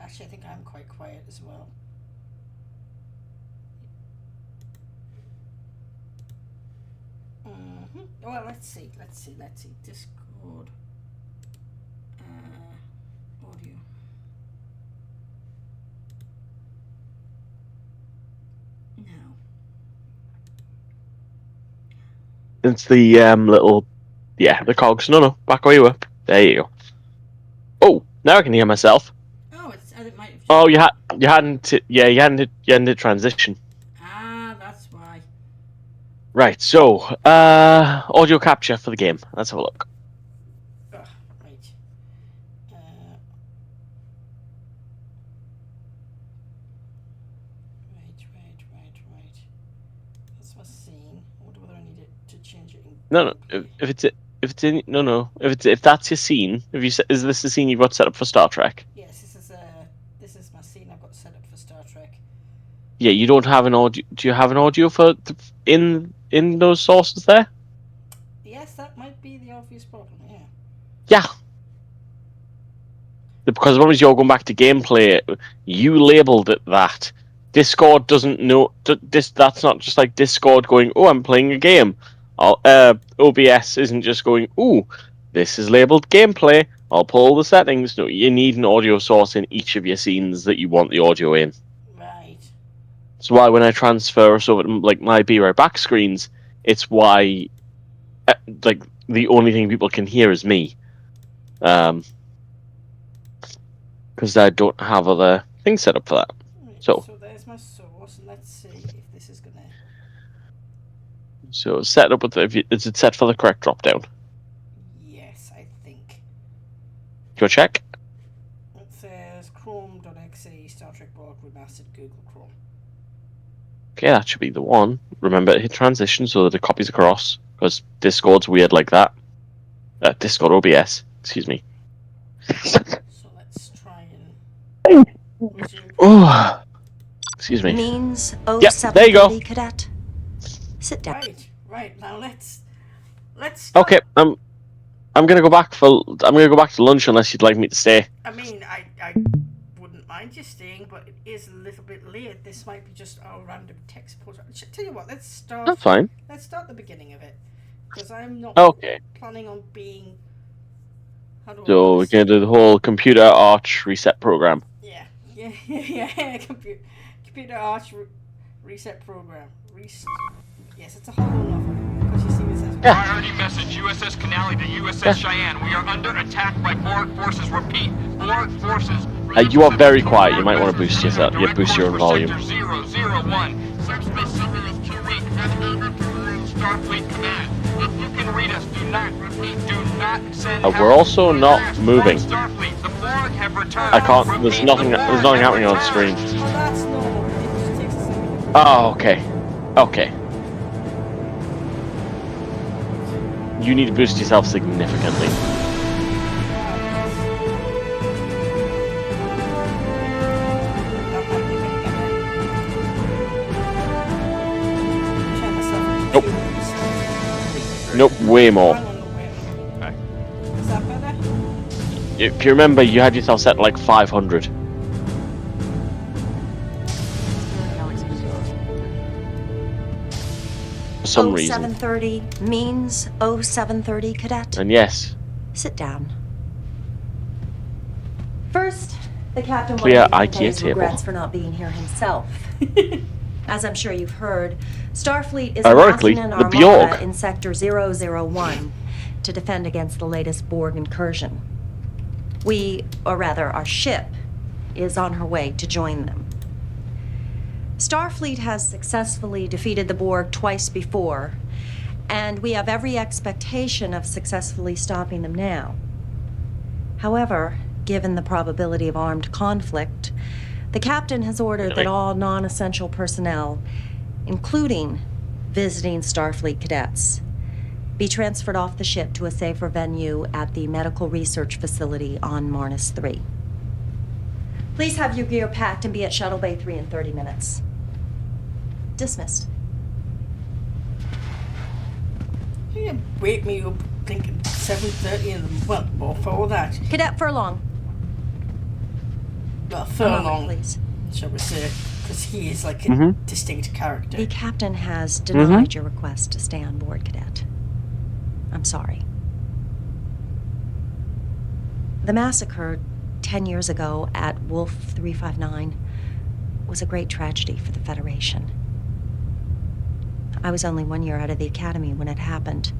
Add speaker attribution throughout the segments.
Speaker 1: Actually, I think I'm quite quiet as well. Well, let's see. Discord. Audio. No.
Speaker 2: It's the little, the cogs. No, back where you were. There you go. Oh, now I can hear myself.
Speaker 1: Oh, it might have.
Speaker 2: Oh, you hadn't hit transition.
Speaker 1: That's why.
Speaker 2: Right. So, audio capture for the game. Let's have a look.
Speaker 1: Right. Right. That's my scene. I wonder whether I need it to change it in.
Speaker 2: No. If that's your scene, is this the scene you've got set up for Star Trek?
Speaker 1: Yes, this is my scene I've got set up for Star Trek.
Speaker 2: Yeah, you don't have an audio. Do you have an audio for in those sources there?
Speaker 1: Yes, that might be the obvious problem. Yeah.
Speaker 2: Yeah. Because when you're going back to gameplay, you labelled it that. Discord doesn't know. That's not just like Discord going, "Oh, I'm playing a game." OBS isn't just going, "Oh, this is labelled gameplay. I'll pull the settings." No, you need an audio source in each of your scenes that you want the audio in.
Speaker 1: Right.
Speaker 2: So why when I transfer us over to like my Be Right Back screens, it's why like the only thing people can hear is me. Because I don't have other things set up for that.
Speaker 1: Right,
Speaker 2: so
Speaker 1: there's my source, and let's see if this is gonna.
Speaker 2: So set up with is it set for the correct drop down?
Speaker 1: Yes, I think.
Speaker 2: Go check.
Speaker 1: It says Chrome.exe Star Trek Borg Remastered Google Chrome.
Speaker 2: Okay, that should be the one. Remember to hit transition so that it copies across, because Discord's weird like that. Discord OBS, excuse me.
Speaker 1: So let's try and resume.
Speaker 2: Oh, excuse me.
Speaker 3: Means
Speaker 2: Yep, there you go.
Speaker 3: Cadet. Sit down.
Speaker 1: Right. Now let's. Start.
Speaker 2: Okay, I'm gonna go back to lunch unless you'd like me to stay.
Speaker 1: I mean, I wouldn't mind you staying, but it is a little bit late. This might be just our random text post. Tell you what, let's start.
Speaker 2: That's fine.
Speaker 1: Let's start the beginning of it, because I'm not planning on being.
Speaker 2: So we're gonna do the whole computer arch reset program.
Speaker 1: Yeah. Computer arch reset program. Yes, it's a whole novel. Because you see what it says.
Speaker 4: Priority message, USS Canali to USS Cheyenne. We are under attack by Borg forces. Repeat, Borg forces.
Speaker 2: You are very quiet. You might want to boost yourself. You boost your own volume.
Speaker 4: 001. Subspace signal is too weak. Navigator to Starfleet command. If you can read us, do not send.
Speaker 2: We're also not moving.
Speaker 4: Starfleet, the Borg have returned.
Speaker 2: I can't. There's nothing happening on screen.
Speaker 1: Oh, that's normal. It just takes a second.
Speaker 2: Oh, okay. You need to boost yourself significantly. Nope, way more.
Speaker 1: Is that better?
Speaker 2: If you remember, you had yourself set like 500. For some reason.
Speaker 3: 0730 means 0730, Cadet.
Speaker 2: And yes.
Speaker 3: Sit down. First, the captain
Speaker 2: Clear
Speaker 3: wanted to
Speaker 2: IKEA
Speaker 3: his
Speaker 2: table.
Speaker 3: regrets for not being here himself. As I'm sure you've heard, Starfleet is
Speaker 2: Ironically,
Speaker 3: amassing an
Speaker 2: the
Speaker 3: armada
Speaker 2: Borg.
Speaker 3: in Sector 001 to defend against the latest Borg incursion. Our ship, is on her way to join them. Starfleet has successfully defeated the Borg twice before, and we have every expectation of successfully stopping them now. However, given the probability of armed conflict, the captain has ordered that all non-essential personnel, including visiting Starfleet cadets, be transferred off the ship to a safer venue at the medical research facility on Marnus 3. Please have your gear packed and be at Shuttle Bay 3 in 30 minutes. Dismissed.
Speaker 1: You wake me up thinking 7:30 in the well, before that.
Speaker 3: Cadet Furlong.
Speaker 1: well,
Speaker 3: A moment,
Speaker 1: furlong,
Speaker 3: please.
Speaker 1: shall we say, because he is like a distinct character.
Speaker 3: The captain has denied your request to stay on board, Cadet. I'm sorry. The massacre 10 years ago at Wolf 359 was a great tragedy for the Federation. I was only 1 year out of the academy when it happened.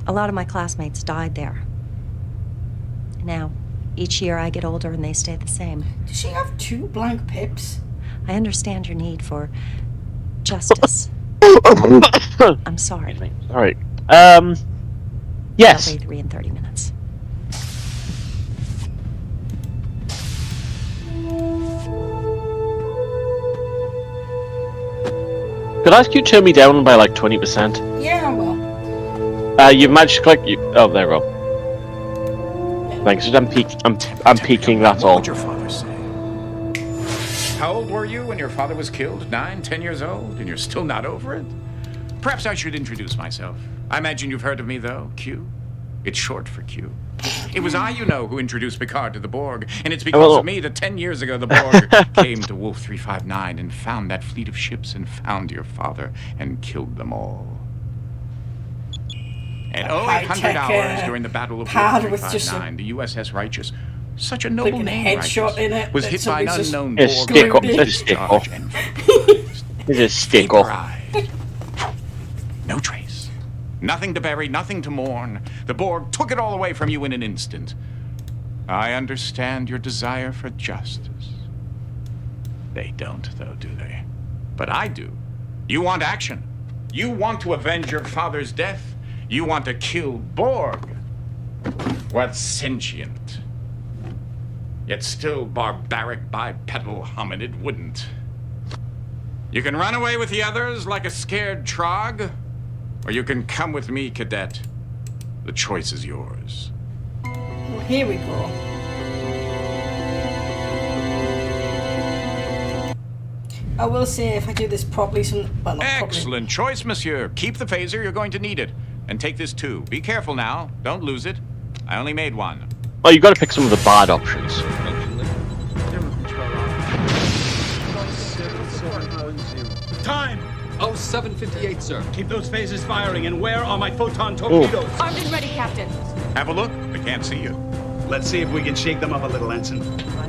Speaker 3: A lot of my classmates died there. Now, each year I get older and they stay the same.
Speaker 1: Does she have 2 blank pips?
Speaker 3: I understand your need for justice. I'm sorry.
Speaker 2: All right. Yes.
Speaker 3: Roughly 3 and 30 minutes.
Speaker 2: Could I ask you to turn me down by like 20%?
Speaker 1: Yeah, well.
Speaker 2: You managed to click. Oh, there we go. Thanks. I'm peeking. That's all.
Speaker 5: What would your father say? How old were you when your father was killed? 9, 10 years old, and you're still not over it? Perhaps I should introduce myself. I imagine you've heard of me, though. Q. It's short for Q. It was I, who introduced Picard to the Borg, and it's because of me that 10 years ago the Borg came to Wolf 359 and found that fleet of ships and found your father and killed them all. And 800 hours during the Battle of Wolf 359, the USS Righteous, such a noble
Speaker 1: Like a
Speaker 5: name,
Speaker 1: headshot in it,
Speaker 5: was
Speaker 1: that
Speaker 5: hit by an
Speaker 1: somebody's just
Speaker 5: unknown
Speaker 2: It's
Speaker 5: Borg.
Speaker 2: stick off.
Speaker 5: with
Speaker 2: It's stick off.
Speaker 5: discharge and
Speaker 2: It's stick off.
Speaker 5: pride. No trace. Nothing to bury, nothing to mourn. The Borg took it all away from you in an instant. I understand your desire for justice. They don't, though, do they? But I do. You want action. You want to avenge your father's death. You want to kill Borg. What's sentient? Yet still barbaric bipedal hominid wouldn't. You can run away with the others like a scared trog, or you can come with me, Cadet. The choice is yours.
Speaker 1: Well, here we go. I will say, if I do this properly, well, not
Speaker 5: Excellent choice, monsieur. Keep the phaser, you're going to need it. And take this too. Be careful now. Don't lose it. I only made one.
Speaker 2: Well, you got to pick some of the bad options.
Speaker 6: Time!
Speaker 7: Oh, 7:58, sir.
Speaker 6: Keep those phasers firing, and where are my photon torpedoes?
Speaker 8: Armed and ready, Captain.
Speaker 5: Have a look. They can't see you.
Speaker 6: Let's see if we can shake them up a little, Ensign.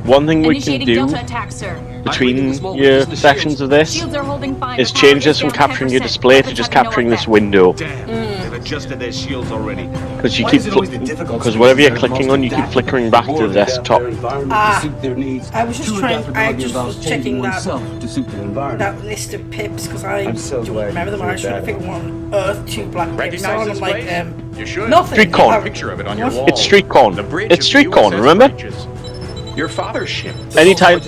Speaker 2: One thing we can
Speaker 8: Initiating
Speaker 2: do
Speaker 8: Delta attack, sir.
Speaker 2: between your sessions of this
Speaker 8: Shields are holding fine.
Speaker 2: is
Speaker 8: but power
Speaker 2: change this from
Speaker 8: is down
Speaker 2: capturing your
Speaker 8: 10%.
Speaker 2: display to
Speaker 8: Weapons
Speaker 2: just
Speaker 8: have no
Speaker 2: capturing this
Speaker 8: effect.
Speaker 2: window.
Speaker 6: Damn, they've adjusted their shields already.
Speaker 2: Because you keep because whatever you're clicking on, you keep flickering back to the desktop.
Speaker 1: I was just trying. I just was checking that list of pips because I don't remember them. I was trying to figure what on earth 2 black pips
Speaker 5: Recognize
Speaker 1: are.
Speaker 5: this
Speaker 1: I'm like,
Speaker 5: place? You should.
Speaker 1: nothing.
Speaker 2: Street corn.
Speaker 5: A picture of it on your
Speaker 1: What?
Speaker 5: wall.
Speaker 2: It's street corn.
Speaker 5: The bridge
Speaker 2: It's
Speaker 5: of
Speaker 2: street
Speaker 5: the
Speaker 2: corn.
Speaker 5: USS
Speaker 2: Remember?
Speaker 5: Righteous. Your father's ship.
Speaker 2: Anytime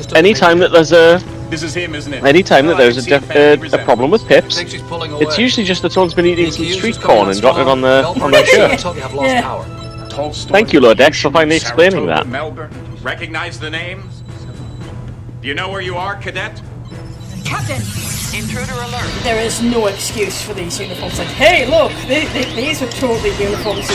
Speaker 2: that there's a
Speaker 5: This is him, isn't it?
Speaker 2: anytime that
Speaker 5: Oh, I
Speaker 2: there's
Speaker 5: can see family
Speaker 2: a problem with pips,
Speaker 7: Think she's pulling away.
Speaker 2: it's usually just that someone's been eating some
Speaker 7: EQU's
Speaker 2: street
Speaker 7: just coming
Speaker 2: corn
Speaker 7: on
Speaker 2: and gotten it
Speaker 7: strong.
Speaker 2: on their shirt.
Speaker 7: Until we have lost
Speaker 1: Yeah.
Speaker 7: power.
Speaker 5: Tolstoy,
Speaker 2: Thank you, Lord X, for finally explaining
Speaker 5: Saratoga,
Speaker 2: that.
Speaker 5: Melbourne. Recognize the names? Do you know where you are, Cadet?
Speaker 8: Captain.
Speaker 4: Intruder alert.
Speaker 1: there is no excuse for these uniforms. Like, hey, look, these are totally uniforms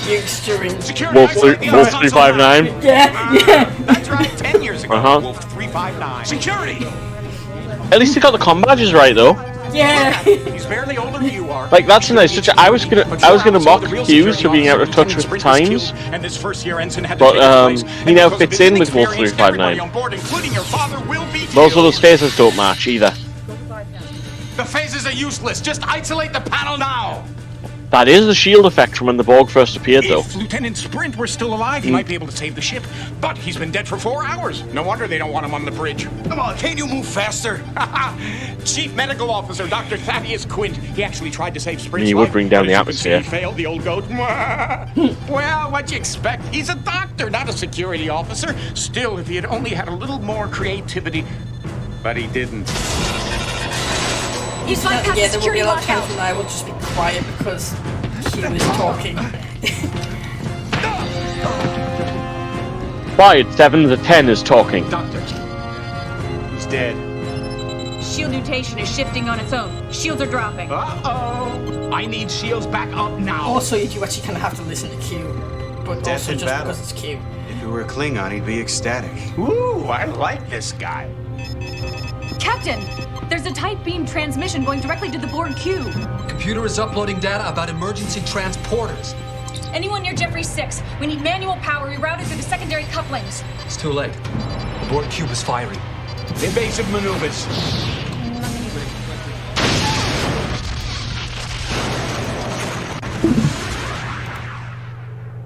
Speaker 1: used during.
Speaker 5: Security,
Speaker 2: Wolf
Speaker 5: isolate the
Speaker 2: Wolf
Speaker 5: outside
Speaker 2: 359.
Speaker 5: zone.
Speaker 1: Yeah.
Speaker 5: That's right, 10 years ago,
Speaker 2: Uh-huh.
Speaker 5: Wolf 359. Security!
Speaker 2: At least they got the comm badges right though.
Speaker 1: Yeah.
Speaker 5: He's barely older than you are.
Speaker 2: Like that's a nice touch. I was gonna mock Hughes for being out of touch with the times,
Speaker 5: And this first year ensign had to
Speaker 2: but
Speaker 5: take his place.
Speaker 2: he now
Speaker 5: And because
Speaker 2: fits
Speaker 5: of his
Speaker 2: in with Wolf
Speaker 5: inexperience,
Speaker 2: 359.
Speaker 5: everybody on board, including your father, will be
Speaker 2: Those
Speaker 5: killed.
Speaker 2: little phasers don't match either.
Speaker 5: The phases are useless. Just isolate the panel now.
Speaker 2: That is the shield effect from when the Borg first appeared, though.
Speaker 5: If Lieutenant Sprint were still alive, he might be able to save the ship. But he's been dead for 4 hours. No wonder they don't want him on the bridge. Come on, can't you move faster? Chief Medical Officer Dr. Thaddeus Quint. He actually tried to save Sprint's
Speaker 2: He
Speaker 5: life.
Speaker 2: would bring down
Speaker 5: but
Speaker 2: the
Speaker 5: as you can see,
Speaker 2: atmosphere.
Speaker 5: He failed, the old goat. Well, what'd you expect? He's a doctor, not a security officer. Still, if he had only had a little more creativity. But he didn't.
Speaker 8: He's flying past
Speaker 1: Yeah,
Speaker 8: the
Speaker 1: there will be
Speaker 8: security
Speaker 1: a lot of times
Speaker 8: lockout.
Speaker 1: when I will just be quiet because he was talking.
Speaker 2: Quiet, 7 to 10 is talking.
Speaker 6: Doctor. He's dead.
Speaker 8: Shield mutation is shifting on its own. Shields are dropping.
Speaker 6: Uh-oh. I need shields back up now.
Speaker 1: Also, you do actually kind of have to listen to Q, but
Speaker 6: Death
Speaker 1: also
Speaker 6: in
Speaker 1: just
Speaker 6: battle.
Speaker 1: because it's Q.
Speaker 6: If
Speaker 9: he were a Klingon, he'd be ecstatic.
Speaker 5: Ooh, I like this guy.
Speaker 8: Captain, there's a tight beam transmission going directly to the Borg cube.
Speaker 7: Computer is uploading data about emergency transporters.
Speaker 8: Anyone near Jeffrey 6? We need manual power rerouted through the secondary couplings.
Speaker 7: It's too late. The Borg cube is firing.
Speaker 6: Evasive maneuvers.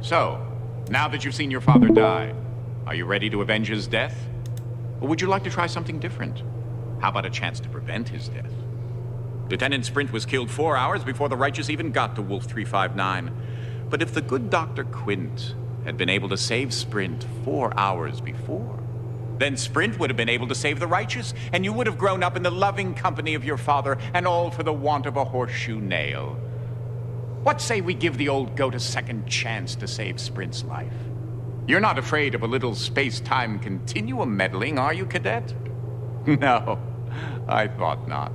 Speaker 5: So, now that you've seen your father die, are you ready to avenge his death? Or would you like to try something different? How about a chance to prevent his death? Lieutenant Sprint was killed 4 hours before the righteous even got to Wolf 359. But if the good Dr. Quint had been able to save Sprint 4 hours before, then Sprint would have been able to save the righteous, and you would have grown up in the loving company of your father, and all for the want of a horseshoe nail. What say we give the old goat a second chance to save Sprint's life? You're not afraid of a little space-time continuum meddling, are you, Cadet? No, I thought not.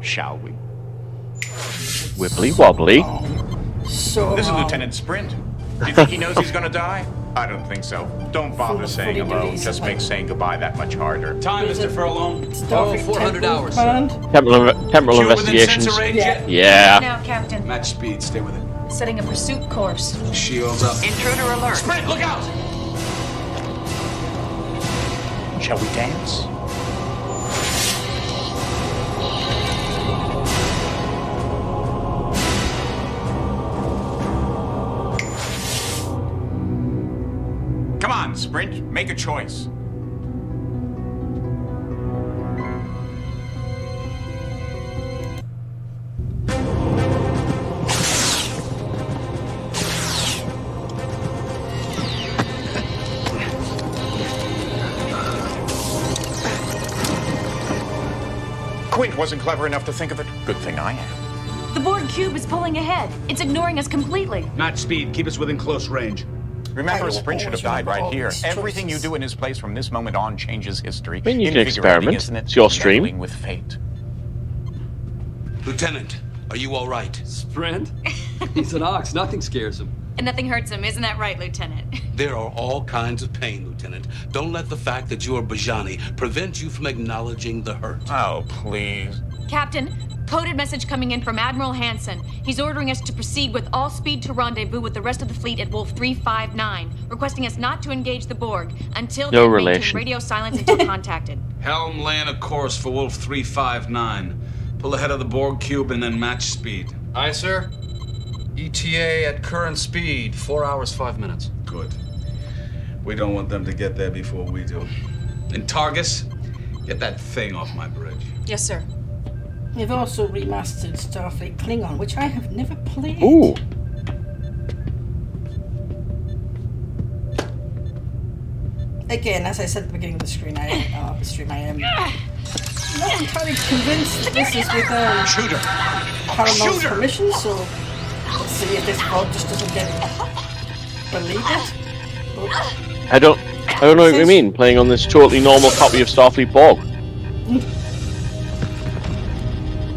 Speaker 5: Shall we?
Speaker 2: Wibbly wobbly.
Speaker 1: So
Speaker 5: This is Lieutenant Sprint. Do you think he knows he's gonna die? I don't think so. Don't bother saying hello. Just makes saying goodbye that much harder.
Speaker 6: Time, Mr. Furlong.
Speaker 7: Oh, 400 hours, sir.
Speaker 2: Temporal investigations.
Speaker 6: Sensor range yet?
Speaker 2: Yeah.
Speaker 8: Now, Captain.
Speaker 6: Match speed, stay with it.
Speaker 8: Setting a pursuit course.
Speaker 6: Shields up.
Speaker 8: Intruder alert.
Speaker 6: Sprint, look out!
Speaker 5: Shall we dance? Come on, Sprint. Make a choice. Quint wasn't clever enough to think of it. Good thing I am.
Speaker 8: The Borg cube is pulling ahead. It's ignoring us completely.
Speaker 6: Match speed, keep us within close range.
Speaker 5: Remember, Sprint should have died right
Speaker 1: all
Speaker 5: here.
Speaker 1: these
Speaker 5: Everything you
Speaker 1: choices.
Speaker 5: do in his place from this moment on changes history.
Speaker 2: I mean, you can
Speaker 5: Invigorating,
Speaker 2: experiment.
Speaker 5: isn't it?
Speaker 2: It's your stream.
Speaker 5: Meddling with fate.
Speaker 10: Lieutenant, are you all right?
Speaker 7: Sprint? He's an ox. Nothing scares him.
Speaker 8: And nothing hurts him, isn't that right, Lieutenant?
Speaker 10: There are all kinds of pain, Lieutenant. Don't let the fact that you are Bajani prevent you from acknowledging the hurt.
Speaker 5: Oh, please.
Speaker 8: Captain, coded message coming in from Admiral Hansen. He's ordering us to proceed with all speed to rendezvous with the rest of the fleet at Wolf 359, requesting us not to engage the Borg until
Speaker 2: No
Speaker 8: then
Speaker 2: relation.
Speaker 8: maintain radio silence until contacted.
Speaker 11: Helm laying a course for Wolf 359. Pull ahead of the Borg cube and then match speed.
Speaker 7: Aye, sir. ETA at current speed, 4 hours, 5 minutes.
Speaker 11: Good. We don't want them to get there before we do. And Targus, get that thing off my bridge.
Speaker 8: Yes, sir.
Speaker 1: They've also remastered Starfleet Klingon, which I have never played.
Speaker 2: Ooh.
Speaker 1: Again, as I said at the beginning of the stream, I am not entirely convinced that this is with
Speaker 5: Shooter!
Speaker 1: Paramount's permission, so let's see if this VOD just doesn't get deleted. But
Speaker 2: I don't know what you mean, playing on this totally normal copy of Starfleet Borg.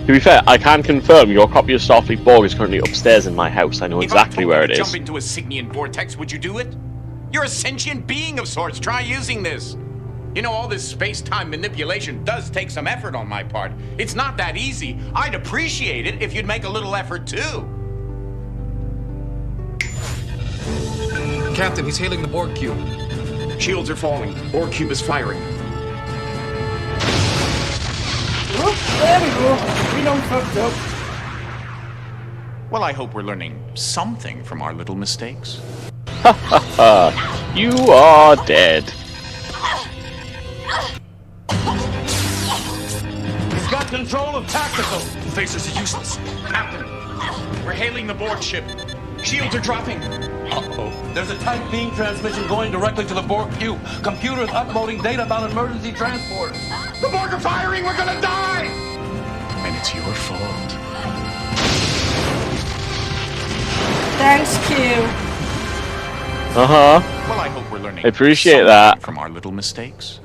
Speaker 2: To be fair, I can confirm your copy of Starfleet Borg is currently upstairs in my house. I know exactly where it
Speaker 5: If I
Speaker 2: is.
Speaker 5: told you to jump into a Signian vortex, would you do it? You're a sentient being of sorts. Try using this. You know, all this space-time manipulation does take some effort on my part. It's not that easy. I'd appreciate it if you'd make a little effort, too.
Speaker 7: Captain, he's hailing the Borg cube.
Speaker 5: Shields are falling. Borg cube is firing.
Speaker 1: oh, there we go. We done fucked up.
Speaker 5: Well, I hope we're learning something from our little mistakes.
Speaker 2: You are dead.
Speaker 11: He's got control of tactical.
Speaker 6: Phasers are useless.
Speaker 5: Captain, we're hailing the Borg ship. Shields are dropping.
Speaker 10: Uh-oh. There's a tight beam transmission going directly to the Borg cube. Computers uploading data about emergency transporters.
Speaker 5: The Borg are firing! We're gonna die! And it's your fault.
Speaker 1: Thanks, Q.
Speaker 2: Uh-huh.
Speaker 5: Well, I hope we're learning
Speaker 2: I appreciate
Speaker 5: something
Speaker 2: that.
Speaker 5: from our little mistakes.